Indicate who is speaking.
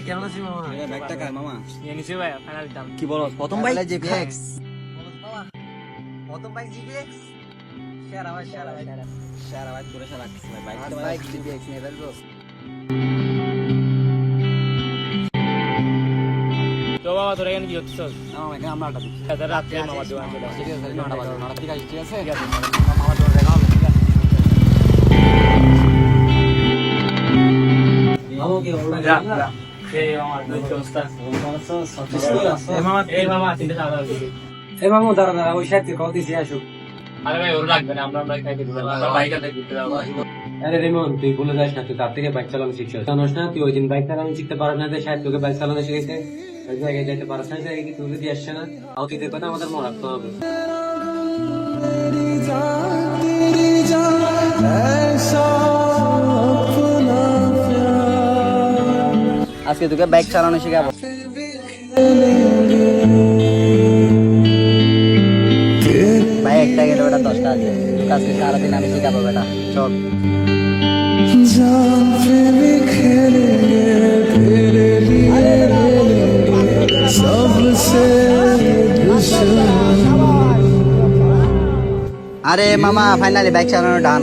Speaker 1: কেমন আছিস মামা?
Speaker 2: ব্যাগটা কার মামা?
Speaker 1: নিয়ে নিছি ভাই, ফাইনাল দাম।
Speaker 2: কি বলো প্রথম বাইক?
Speaker 3: জিপিএক্স প্রথম বাইক জিপিএক্স সেরা ভাই সেরা
Speaker 2: বাইক করে সারা বাইক
Speaker 3: বাইক জিপিএক্স নিয়ে ফেলবো।
Speaker 1: তো বাবা তোরা এখানে কি হচ্ছে?
Speaker 2: মামা এখানে আমরা আড্ডা দিচ্ছি।
Speaker 1: রাত্রে মামার দোকান চলে আসে।
Speaker 2: ঠিক আছে 9টা বাজে 9টা ঠিক আছে ঠিক আছে
Speaker 3: মামা তোর দেখা হবে ঠিক আছে। মামা কি হলো?
Speaker 1: যা, যা। এই মামা, দুই অবস্থা। এই মামা, তিনটে খাওয়া দাওয়া করবি।
Speaker 3: এই মামা দাঁড়া দাঁড়া ওই সাথে কল দিছি আসো।
Speaker 1: আরে ভাই, ওর লাগবে না, আমরা খাইতে দিব। আমরা বাইকে ঘুরতে যাবো।
Speaker 4: আরে রেমন তুই ভুলে যাস না, তুই তার থেকে বাইক চালানো শিখছিস। জানোস না তুই ওই দিন বাইক চালানো শিখতে পারস না, সাহেব তোকে বাইক চালানো শিখেছে। ওই জায়গায় যেতে পারস না, জায়গায় কি তুলে দিয়ে আসছে না। আও তুই দেখবে না, আমাদের মনে রাখতে হবে।
Speaker 3: আজকে তোকে বাইক চালানো শেখাবো। ভাই একটা গেলে ওটা 10 টাকা দিয়ে। তোকে আজকে সারাদিন আমি শেখাবো বেটা। চল। আরে মামা ফাইনালি বাইক চালানো ডান।